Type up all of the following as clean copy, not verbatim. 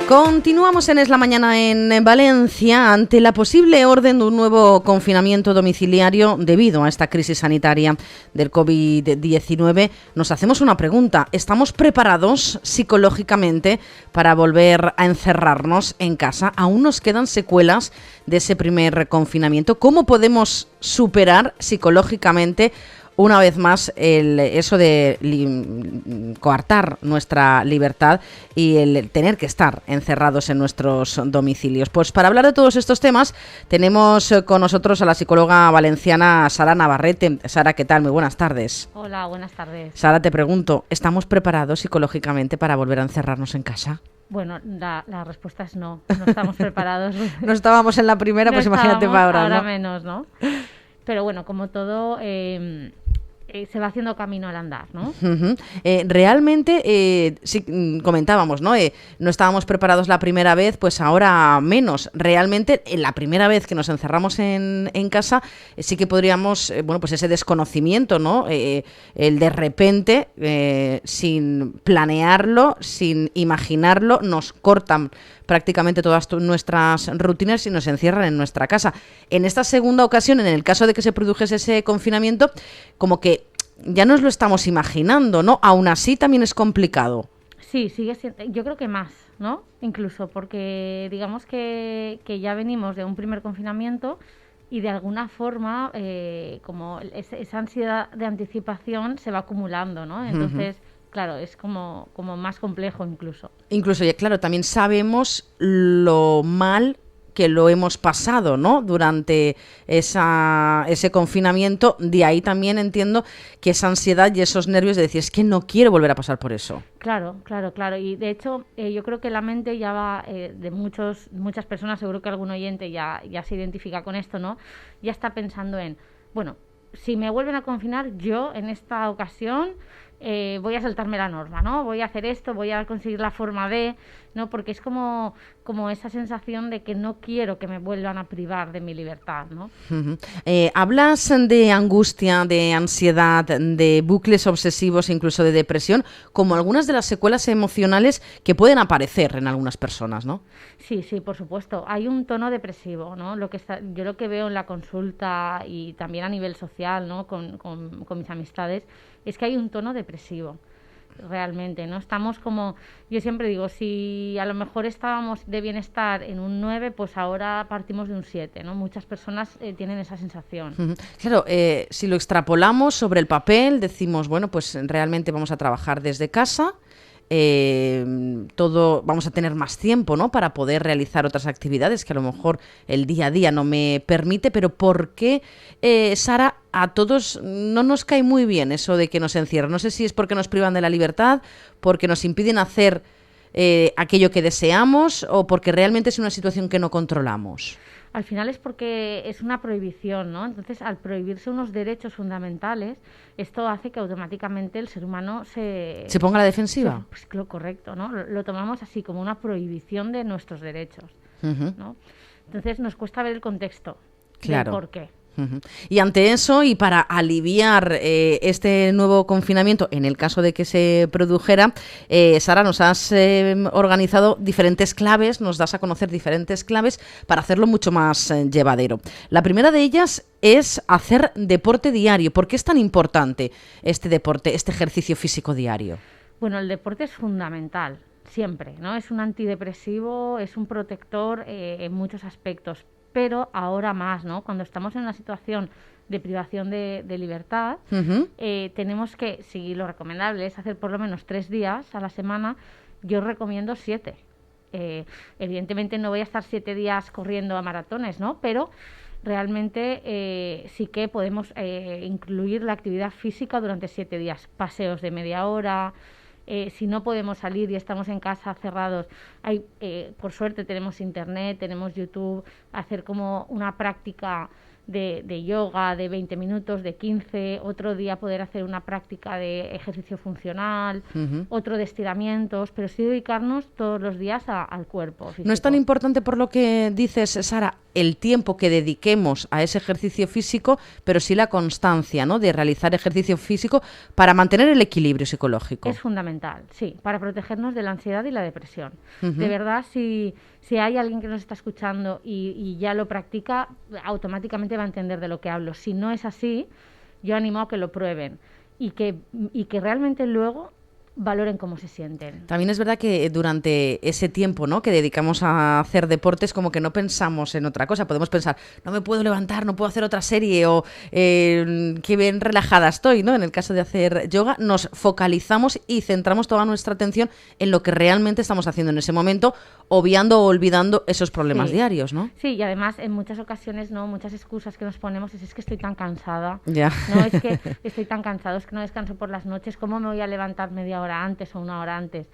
Continuamos en Es la Mañana en Valencia. Ante la posible orden de un nuevo confinamiento domiciliario debido a esta crisis sanitaria del COVID-19, nos hacemos una pregunta. ¿Estamos preparados psicológicamente para volver a encerrarnos en casa? ¿Aún nos quedan secuelas de ese primer confinamiento? ¿Cómo podemos superar psicológicamente una vez más eso de coartar nuestra libertad y el tener que estar encerrados en nuestros domicilios? Pues para hablar de todos estos temas tenemos con nosotros a la psicóloga valenciana Sara Navarrete. Sara, ¿qué tal? Muy buenas tardes. Hola, buenas tardes. Sara, te pregunto, ¿estamos preparados psicológicamente para volver a encerrarnos en casa? Bueno, la respuesta es no estamos preparados. No estábamos en la primera, pues imagínate para ahora, ahora ¿no? menos, ¿no? Pero bueno, como todo, se va haciendo camino al andar, ¿no? Uh-huh. Realmente, sí, comentábamos, ¿no? No estábamos preparados la primera vez, pues ahora menos. Realmente, la primera vez que nos encerramos en casa, sí que podríamos, bueno, pues ese desconocimiento, ¿no? El de repente, sin planearlo, sin imaginarlo, nos cortan prácticamente todas nuestras rutinas y nos encierran en nuestra casa. En esta segunda ocasión, en el caso de que se produjese ese confinamiento, como que ya nos lo estamos imaginando, ¿no? Aún así también es complicado. Sí, sigue siendo, yo creo que más, ¿no? Incluso porque digamos que ya venimos de un primer confinamiento y de alguna forma como esa ansiedad de anticipación se va acumulando, ¿no? Entonces, claro, es como más complejo incluso. Incluso, ya claro, también sabemos lo mal que lo hemos pasado, ¿no? Durante ese confinamiento. De ahí también entiendo que esa ansiedad y esos nervios de decir, es que no quiero volver a pasar por eso. Claro. Y de hecho, yo creo que la mente ya va, de muchas personas, seguro que algún oyente ya se identifica con esto, ¿no? Ya está pensando en, bueno, si me vuelven a confinar, yo en esta ocasión voy a saltarme la norma, ¿no? Voy a hacer esto, voy a conseguir la forma de, ¿no? Porque es como esa sensación de que no quiero que me vuelvan a privar de mi libertad, ¿no? Uh-huh. Hablas de angustia, de ansiedad, de bucles obsesivos, incluso de depresión, como algunas de las secuelas emocionales que pueden aparecer en algunas personas, ¿no? Sí, por supuesto. Hay un tono depresivo, ¿no? Yo lo que veo en la consulta y también a nivel social, ¿no? Con mis amistades, es que hay un tono depresivo, realmente, ¿no? Estamos como, yo siempre digo, si a lo mejor estábamos de bienestar en un 9, pues ahora partimos de un 7, ¿no? Muchas personas tienen esa sensación. Uh-huh. Claro, si lo extrapolamos sobre el papel, decimos, bueno, pues realmente vamos a trabajar desde casa, vamos a tener más tiempo, ¿no? Para poder realizar otras actividades que a lo mejor el día a día no me permite, pero ¿por qué, Sara, a todos no nos cae muy bien eso de que nos encierran? No sé si es porque nos privan de la libertad, porque nos impiden hacer aquello que deseamos o porque realmente es una situación que no controlamos. Al final es porque es una prohibición, ¿no? Entonces, al prohibirse unos derechos fundamentales, esto hace que automáticamente el ser humano se ponga a la defensiva. Pues lo correcto, ¿no? Lo tomamos así, como una prohibición de nuestros derechos, ¿no? Entonces, nos cuesta ver el contexto del por qué. Uh-huh. Y ante eso, y para aliviar este nuevo confinamiento, en el caso de que se produjera, Sara, nos has organizado diferentes claves, nos das a conocer diferentes claves para hacerlo mucho más llevadero. La primera de ellas es hacer deporte diario. ¿Por qué es tan importante este deporte, este ejercicio físico diario? Bueno, el deporte es fundamental, siempre, ¿no? Es un antidepresivo, es un protector en muchos aspectos, pero ahora más, ¿no? Cuando estamos en una situación de privación de libertad, tenemos que, si lo recomendable es hacer por lo menos 3 días a la semana, yo recomiendo 7. Evidentemente no voy a estar 7 días corriendo a maratones, ¿no? Pero realmente sí que podemos incluir la actividad física durante 7 días, paseos de media hora. Si no podemos salir y estamos en casa cerrados, por suerte tenemos internet, tenemos YouTube, hacer como una práctica de yoga de 20 minutos, de 15, otro día poder hacer una práctica de ejercicio funcional, otro de estiramientos, pero sí dedicarnos todos los días al cuerpo físico. No es tan importante, por lo que dices, Sara, el tiempo que dediquemos a ese ejercicio físico, pero sí la constancia, ¿no?, de realizar ejercicio físico para mantener el equilibrio psicológico. Es fundamental, sí, para protegernos de la ansiedad y la depresión. Uh-huh. De verdad, si hay alguien que nos está escuchando y ya lo practica, automáticamente va a entender de lo que hablo. Si no es así, yo animo a que lo prueben y que realmente luego valoren cómo se sienten. También es verdad que durante ese tiempo, ¿no?, que dedicamos a hacer deportes, como que no pensamos en otra cosa. Podemos pensar, no me puedo levantar, no puedo hacer otra serie, o qué bien relajada estoy, ¿no? En el caso de hacer yoga, nos focalizamos y centramos toda nuestra atención en lo que realmente estamos haciendo en ese momento, obviando o olvidando esos problemas diarios, ¿no? Sí, y además en muchas ocasiones, ¿no?, muchas excusas que nos ponemos es que estoy tan cansada, ya. No, es que estoy tan cansado, es que no descanso por las noches, ¿cómo me voy a levantar media hora antes o una hora antes?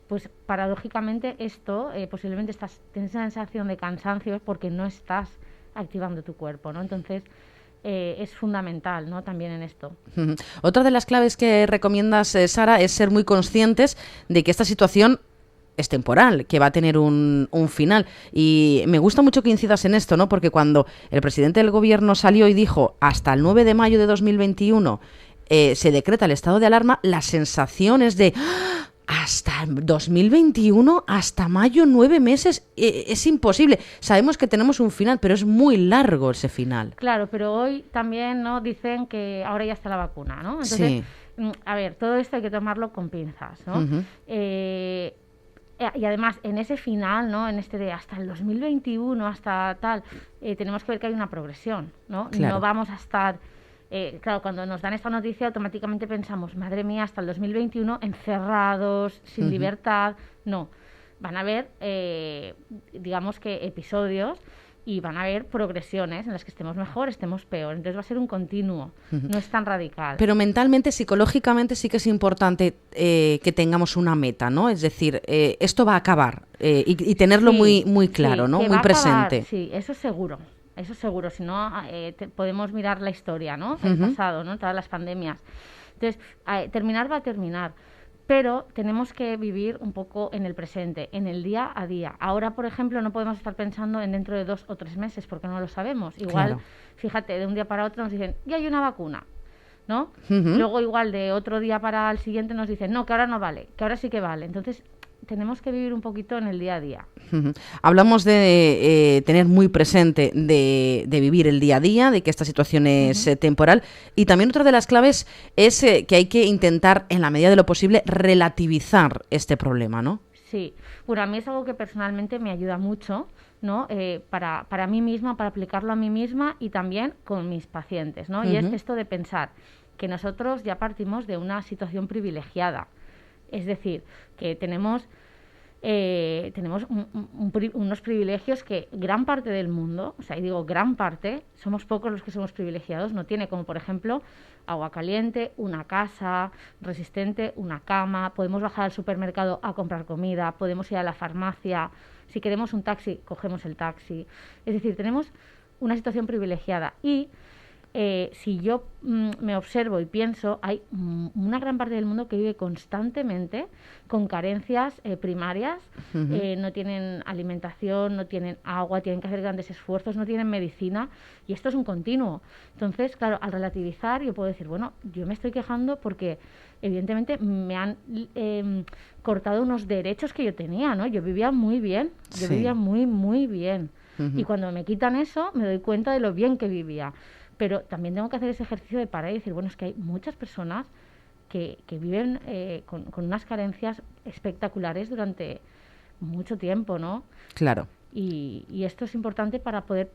Pues paradójicamente esto, posiblemente tienes una sensación de cansancio porque no estás activando tu cuerpo, ¿no? Entonces es fundamental, ¿no?, también en esto. Otra de las claves que recomiendas, Sara, es ser muy conscientes de que esta situación es temporal, que va a tener un final. Y me gusta mucho que incidas en esto, ¿no?, porque cuando el presidente del gobierno salió y dijo hasta el 9 de mayo de 2021 se decreta el estado de alarma, la sensación es de hasta 2021, hasta mayo, 9 meses, es imposible. Sabemos que tenemos un final, pero es muy largo ese final. Claro, pero hoy también, ¿no?, dicen que ahora ya está la vacuna, ¿no? Entonces, a ver, todo esto hay que tomarlo con pinzas, ¿no? Uh-huh. Y además, en ese final, ¿no?, en este de hasta el 2021, hasta tal, tenemos que ver que hay una progresión, ¿no? Claro. No vamos a estar... claro, cuando nos dan esta noticia automáticamente pensamos, madre mía, hasta el 2021 encerrados, sin libertad. No, van a haber, digamos que episodios y van a haber progresiones en las que estemos mejor, estemos peor. Entonces va a ser un continuo, no es tan radical. Pero mentalmente, psicológicamente sí que es importante que tengamos una meta, ¿no? Es decir, esto va a acabar y tenerlo muy claro, ¿no? Muy presente. Sí, eso seguro. Eso seguro, si no podemos mirar la historia, ¿no?, el pasado, ¿no?, todas las pandemias. Entonces, terminar va a terminar, pero tenemos que vivir un poco en el presente, en el día a día. Ahora, por ejemplo, no podemos estar pensando en dentro de 2 o 3 meses porque no lo sabemos. Igual, fíjate, de un día para otro nos dicen, ya hay una vacuna, ¿no? Luego, igual, de otro día para el siguiente nos dicen, no, que ahora no vale, que ahora sí que vale. Entonces, tenemos que vivir un poquito en el día a día. Hablamos de tener muy presente, de vivir el día a día, de que esta situación es temporal. Y también otra de las claves es que hay que intentar, en la medida de lo posible, relativizar este problema, ¿no? Sí. Bueno, a mí es algo que personalmente me ayuda mucho, ¿no? Para mí misma, para aplicarlo a mí misma y también con mis pacientes, ¿no? Y es esto de pensar que nosotros ya partimos de una situación privilegiada. Es decir, que tenemos unos privilegios que gran parte del mundo, o sea, y digo gran parte, somos pocos los que somos privilegiados, no tiene, como por ejemplo agua caliente, una casa resistente, una cama, podemos bajar al supermercado a comprar comida, podemos ir a la farmacia, si queremos un taxi, cogemos el taxi. Es decir, tenemos una situación privilegiada y si yo me observo y pienso, hay una gran parte del mundo que vive constantemente con carencias primarias, no tienen alimentación, no tienen agua, tienen que hacer grandes esfuerzos, no tienen medicina, y esto es un continuo. Entonces, claro, al relativizar yo puedo decir, bueno, yo me estoy quejando porque evidentemente me han cortado unos derechos que yo tenía, ¿no? Yo vivía muy bien, vivía muy, muy bien. Y cuando me quitan eso, me doy cuenta de lo bien que vivía. Pero también tengo que hacer ese ejercicio de parar y decir, bueno, es que hay muchas personas que viven con unas carencias espectaculares durante mucho tiempo, ¿no? Claro. Y esto es importante para poder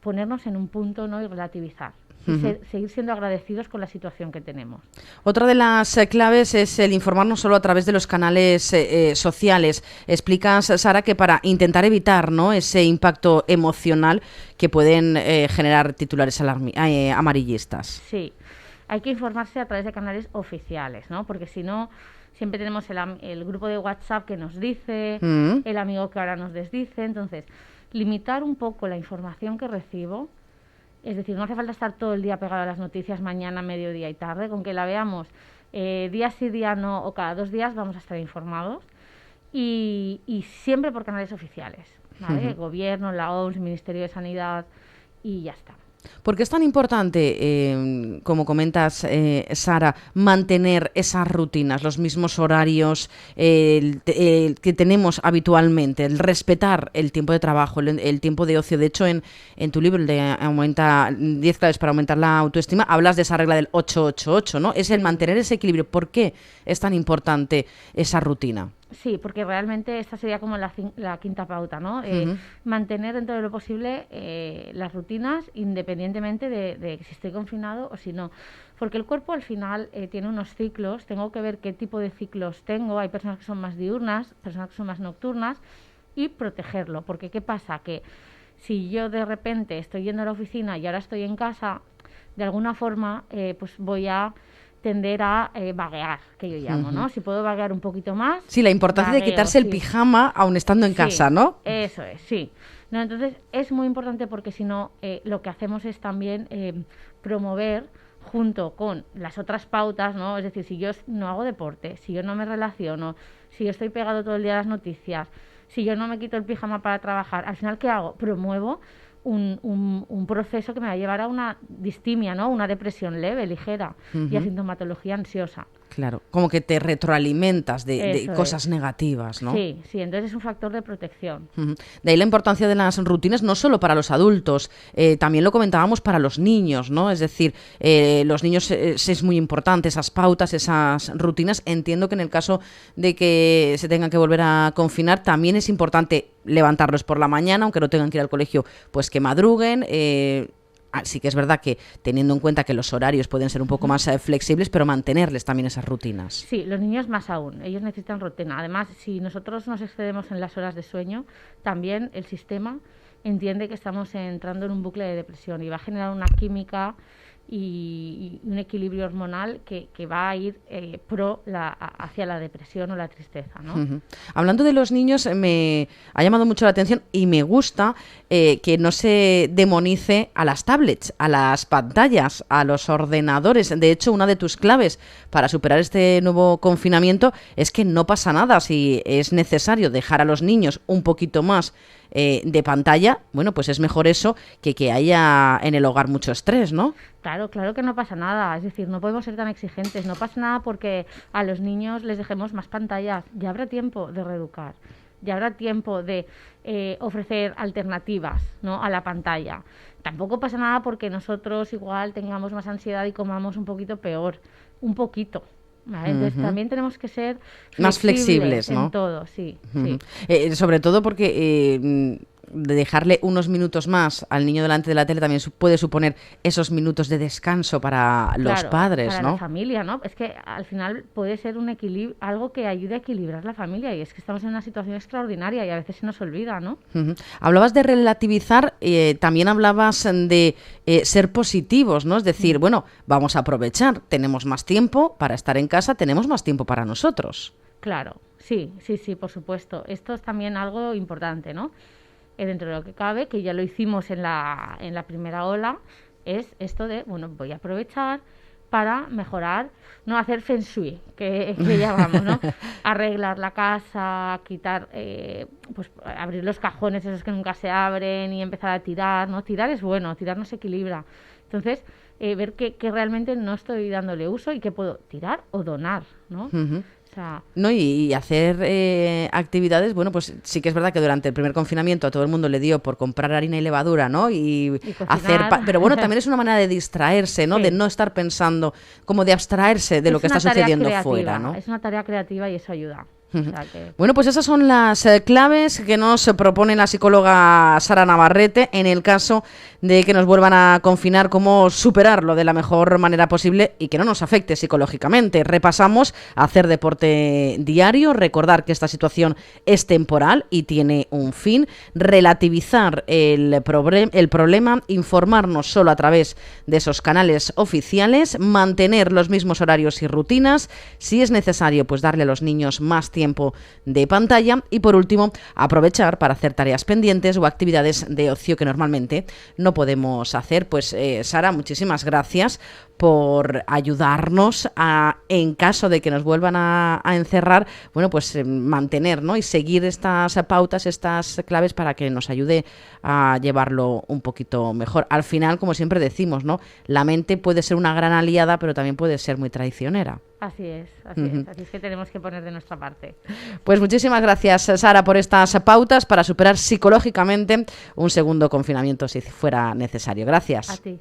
ponernos en un punto, ¿no?, y relativizar. Y seguir siendo agradecidos con la situación que tenemos. Otra de las claves es el informarnos solo a través de los canales sociales. Explicas, Sara, que para intentar evitar, ¿no?, ese impacto emocional que pueden generar titulares amarillistas. Sí, hay que informarse a través de canales oficiales, ¿no? Porque si no, siempre tenemos el grupo de WhatsApp que nos dice, el amigo que ahora nos desdice. Entonces, limitar un poco la información que recibo. Es decir, no hace falta estar todo el día pegado a las noticias, mañana, mediodía y tarde. Con que la veamos día sí, día no, o cada 2 días vamos a estar informados. Y siempre por canales oficiales. ¿vale? Gobierno, la OMS, Ministerio de Sanidad y ya está. ¿Por qué es tan importante, como comentas, Sara, mantener esas rutinas, los mismos horarios que tenemos habitualmente, el respetar el tiempo de trabajo, el tiempo de ocio? De hecho, en tu libro, el de 10 claves para aumentar la autoestima, hablas de esa regla del 8-8-8, ¿no? Es el mantener ese equilibrio. ¿Por qué es tan importante esa rutina? Sí, porque realmente esta sería como la quinta pauta, ¿no? Mantener dentro de lo posible las rutinas independientemente de si estoy confinado o si no. Porque el cuerpo al final tiene unos ciclos, tengo que ver qué tipo de ciclos tengo. Hay personas que son más diurnas, personas que son más nocturnas, y protegerlo. Porque ¿qué pasa? Que si yo de repente estoy yendo a la oficina y ahora estoy en casa, de alguna forma pues voy a tender a vaguear, que yo llamo, ¿no? Si puedo vaguear un poquito más... Sí, la importancia de quitarse el pijama aún estando en casa, ¿no? Eso es, sí. No, entonces, es muy importante porque si no, lo que hacemos es también promover, junto con las otras pautas, ¿no? Es decir, si yo no hago deporte, si yo no me relaciono, si yo estoy pegado todo el día a las noticias, si yo no me quito el pijama para trabajar, al final, ¿qué hago? Promuevo un proceso que me va a llevar a una distimia, ¿no? Una depresión leve, ligera, y a sintomatología ansiosa. Claro, como que te retroalimentas de cosas negativas, ¿no? Sí, entonces es un factor de protección. De ahí la importancia de las rutinas, no solo para los adultos, también lo comentábamos para los niños, ¿no? Es decir, los niños es muy importante, esas pautas, esas rutinas. Entiendo que en el caso de que se tengan que volver a confinar, también es importante levantarlos por la mañana, aunque no tengan que ir al colegio, pues que madruguen. Sí que es verdad que teniendo en cuenta que los horarios pueden ser un poco más flexibles, pero mantenerles también esas rutinas. Sí, los niños más aún, ellos necesitan rutina. Además, si nosotros nos excedemos en las horas de sueño, también el sistema entiende que estamos entrando en un bucle de depresión y va a generar una química y un equilibrio hormonal que va a ir hacia la depresión o la tristeza, ¿no? Hablando de los niños, me ha llamado mucho la atención y me gusta que no se demonice a las tablets, a las pantallas, a los ordenadores. De hecho, una de tus claves para superar este nuevo confinamiento es que no pasa nada si es necesario dejar a los niños un poquito más de pantalla. Bueno, pues es mejor eso que haya en el hogar mucho estrés, ¿no? Claro que no pasa nada. Es decir, no podemos ser tan exigentes. No pasa nada porque a los niños les dejemos más pantallas. Ya habrá tiempo de reeducar. Ya habrá tiempo de ofrecer alternativas, ¿no?, a la pantalla. Tampoco pasa nada porque nosotros igual tengamos más ansiedad y comamos un poquito peor. Un poquito. ¿Vale? Entonces también tenemos que ser más flexibles, ¿no? En todo, sí. Sobre todo porque dejarle unos minutos más al niño delante de la tele también puede suponer esos minutos de descanso para los padres, para ¿no? La familia, ¿no? Es que al final puede ser un equilibrio, algo que ayude a equilibrar la familia, y es que estamos en una situación extraordinaria y a veces se nos olvida, ¿no? Hablabas de relativizar, también hablabas de ser positivos, ¿no? Es decir, bueno, vamos a aprovechar, tenemos más tiempo para estar en casa, tenemos más tiempo para nosotros. Claro, sí, por supuesto. Esto es también algo importante, ¿no? Dentro de lo que cabe, que ya lo hicimos en la primera ola, es esto de, bueno, voy a aprovechar para mejorar, no hacer feng shui, que llamamos, ¿no? Arreglar la casa, quitar, pues abrir los cajones esos que nunca se abren y empezar a tirar, ¿no? Tirar es bueno, tirar nos equilibra. Entonces, ver que realmente no estoy dándole uso y que puedo tirar o donar, ¿no? O sea, no, y hacer actividades, bueno, pues sí que es verdad que durante el primer confinamiento a todo el mundo le dio por comprar harina y levadura, ¿no? Y hacer pero bueno, también es una manera de distraerse, ¿no? Sí. De no estar pensando, como de abstraerse de lo que está sucediendo fuera, ¿no? Es una tarea creativa y eso ayuda. O sea que... Bueno, pues esas son las claves que nos propone la psicóloga Sara Navarrete en el caso de que nos vuelvan a confinar, cómo superarlo de la mejor manera posible y que no nos afecte psicológicamente. Repasamos hacer deporte diario, recordar que esta situación es temporal y tiene un fin, relativizar el problema, informarnos solo a través de esos canales oficiales, mantener los mismos horarios y rutinas, si es necesario, pues darle a los niños más tiempo de pantalla y, por último, aprovechar para hacer tareas pendientes o actividades de ocio que normalmente no podemos hacer. Pues Sara, muchísimas gracias por ayudarnos a, en caso de que nos vuelvan a encerrar, bueno, pues mantener, ¿no? Y seguir estas pautas, estas claves para que nos ayude a llevarlo un poquito mejor. Al final, como siempre decimos, ¿no? La mente puede ser una gran aliada, pero también puede ser muy traicionera. Así es, así es que tenemos que poner de nuestra parte. Pues muchísimas gracias, Sara, por estas pautas para superar psicológicamente un segundo confinamiento si fuera necesario. Gracias. A ti.